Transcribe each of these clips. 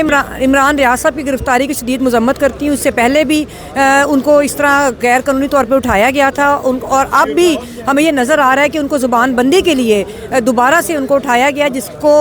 इमरान रियाज साहब की गिरफ्तारी की शदीद मजम्मत करती हूँ। इससे पहले भी उनको इस तरह गैर कानूनी तौर पर उठाया गया था और अब भी हमें ये नज़र आ रहा है कि उनको ज़ुबान बंदी के लिए दोबारा से उनको उठाया गया, जिसको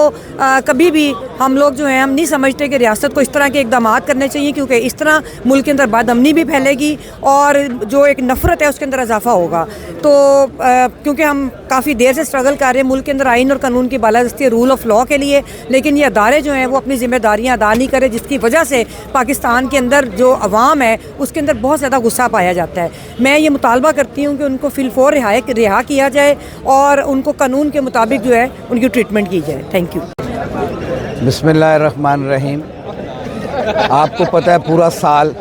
कभी भी हम लोग जो हैं हम नहीं समझते कि रियासत को इस तरह के इकदाम करने चाहिए, क्योंकि इस तरह मुल्क के अंदर बदअमनी भी फैलेगी और जो एक नफ़रत है उसके अंदर इजाफा होगा। तो क्योंकि हम काफ़ी देर से स्ट्रगल कर रहे हैं मुल्क के अंदर आइन और कानून की बालादस्ती रूल ऑफ लॉ के लिए, लेकिन ये अदारे जो हैं वो अपनी जिम्मेदारियां अदा नहीं करे, जिसकी वजह से पाकिस्तान के अंदर जो अवाम है उसके अंदर बहुत ज़्यादा गुस्सा पाया जाता है। मैं ये मुतालबा करती हूँ कि उनको फिलफौर रिहा किया जाए और उनको कानून के मुताबिक जो है उनकी ट्रीटमेंट की जाए। Thank you. बिस्मिल्लाहिर्रहमानिर्रहीम। आपको पता है पूरा साल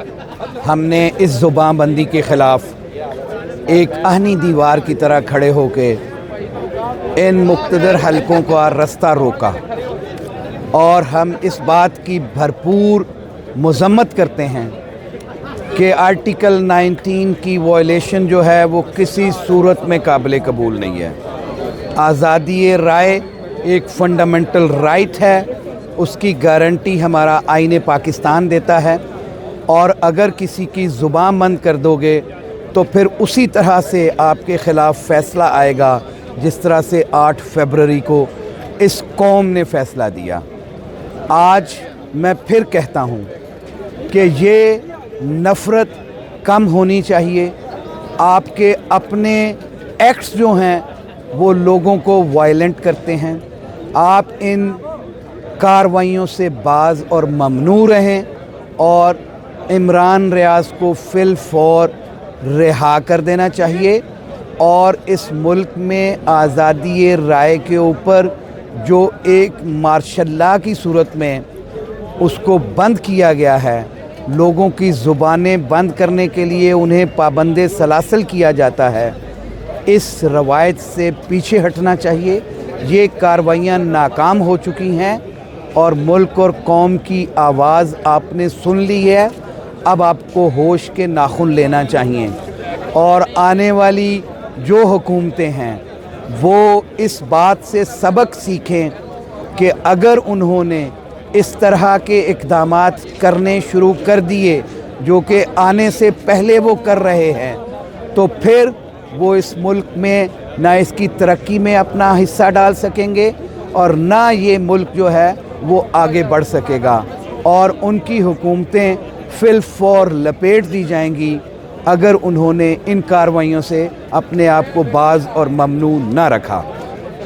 हमने इस ज़ुबानबंदी के ख़िलाफ़ एक आहनी दीवार की तरह खड़े होके इन मुक़्तदर हलकों का रास्ता रोका और हम इस बात की भरपूर मज़म्मत करते हैं कि आर्टिकल 19 की वायलेशन जो है वो किसी सूरत में काबिल कबूल नहीं है। आज़ादी राय एक फंडामेंटल राइट है, उसकी गारंटी हमारा आईन पाकिस्तान देता है, और अगर किसी की ज़ुबान बंद कर दोगे तो फिर उसी तरह से आपके ख़िलाफ़ फ़ैसला आएगा जिस तरह से 8 फरवरी को इस कौम ने फ़ैसला दिया। आज मैं फिर कहता हूँ कि ये नफ़रत कम होनी चाहिए। आपके अपने एक्ट्स जो हैं वो लोगों को वायलेंट करते हैं। आप इन कार्रवाइयों से बाज और ममनू रहें और इमरान रियाज को फिलफौर रिहा कर देना चाहिए, और इस मुल्क में आज़ादी राय के ऊपर जो एक मार्शल लॉ की सूरत में उसको बंद किया गया है, लोगों की ज़ुबानें बंद करने के लिए उन्हें पाबंदे सलासल किया जाता है, इस रवायत से पीछे हटना चाहिए। ये कार्रवाइयाँ नाकाम हो चुकी हैं और मुल्क और कौम की आवाज़ आपने सुन ली है। अब आपको होश के नाखून लेना चाहिए और आने वाली जो हुकूमतें हैं वो इस बात से सबक सीखें कि अगर उन्होंने इस तरह के इक़दामात करने शुरू कर दिए जो कि आने से पहले वो कर रहे हैं, तो फिर वो इस मुल्क में ना इसकी तरक्की में अपना हिस्सा डाल सकेंगे और ना ये मुल्क जो है वो आगे बढ़ सकेगा, और उनकी हुकूमतें फिलफौर लपेट दी जाएंगी अगर उन्होंने इन कार्रवाइयों से अपने आप को बाज और ममनू ना रखा।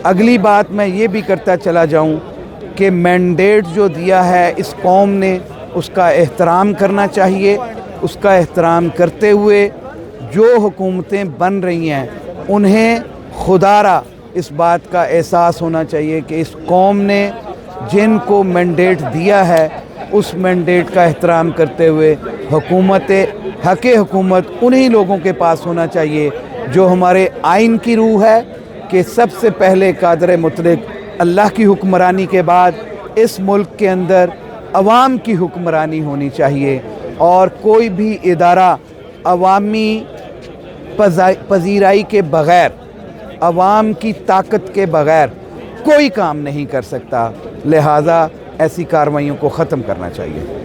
अगली बात मैं ये भी करता चला जाऊं कि मैंडेट जो दिया है इस कौम ने उसका एहतराम करना चाहिए। उसका एहतराम करते हुए जो हुकूमतें बन रही हैं उन्हें खुदारा इस बात का एहसास होना चाहिए कि इस कौम ने जिनको मैंडेट दिया है उस मैंडेट का एहतराम करते हुए हुकूमत उन्हीं लोगों के पास होना चाहिए जो हमारे आइन की रूह है कि सबसे पहले कादर मुतलक अल्लाह की हुक्मरानी के बाद इस मुल्क के अंदर अवाम की हुक्मरानी होनी चाहिए, और कोई भी इदारा अवामी पजीराई के बग़ैर, अवाम की ताकत के बग़ैर कोई काम नहीं कर सकता। लिहाजा ऐसी कार्रवाइयों को ख़त्म करना चाहिए।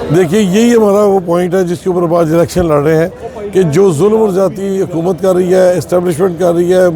देखिए, यही हमारा वो पॉइंट है जिसके ऊपर बाद इलेक्शन लड़ रहे हैं कि जो जुल्म और ज़्यादती हुकूमत कर रही है, इस्टेब्लिशमेंट कर रही है,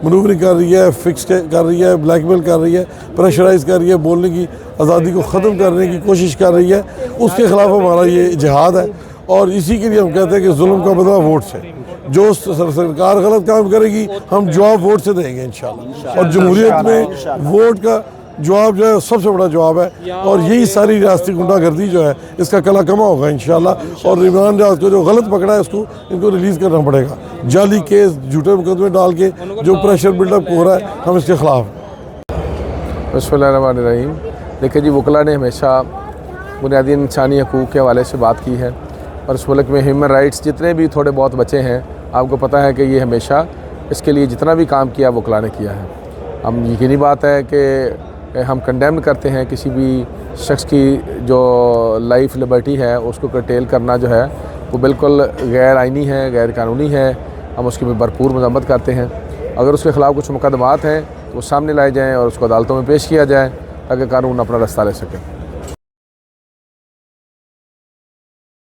मनूवरिंग कर रही है, फिक्स कर रही है, ब्लैकमेल कर रही है, प्रेशराइज़ कर रही है, बोलने की आज़ादी को ख़त्म करने की कोशिश कर रही है, उसके ख़िलाफ़ हमारा ये जिहाद है। और इसी के लिए हम कहते हैं कि जुल्म का बदला वोट से। जो सरकार गलत काम करेगी हम जवाब वोट से देंगे इंशाल्लाह, और जमहूरियत में वोट का जवाब जो है सबसे बड़ा जवाब है, और यही सारी रियासती गुंडागर्दी जो है इसका कला कमा होगा इंशाल्लाह। और इमरान रियाज को जो गलत पकड़ा है उसको इनको रिलीज़ करना पड़ेगा। जाली केस, झूठे मुकदमे डाल के जो प्रेशर बिल्डअप हो रहा है, हम इसके ख़िलाफ़ हैं। बिस्मिल्लाहिर्रहमानिर्रहीम। देखिए जी, वकला ने हमेशा बुनियादी इंसानी हकूक़ के हवाले से बात की है, और इस मुल्क में ह्यूमन राइट्स जितने भी थोड़े बहुत बचे हैं, आपको पता है कि ये हमेशा इसके लिए जितना भी काम किया वकला ने किया है। हम यकीनी बात है कि हम कंडेम करते हैं किसी भी शख्स की जो लाइफ लिबर्टी है उसको कर्टेल करना जो है वो बिल्कुल गैर आइनी है, गैर कानूनी है। हम उसकी भी भरपूर मज़म्मत करते हैं। अगर उसके ख़िलाफ़ कुछ मुकदमात हैं वो सामने लाए जाएँ और उसको अदालतों में पेश किया जाए ताकि कानून अपना रास्ता ले सके।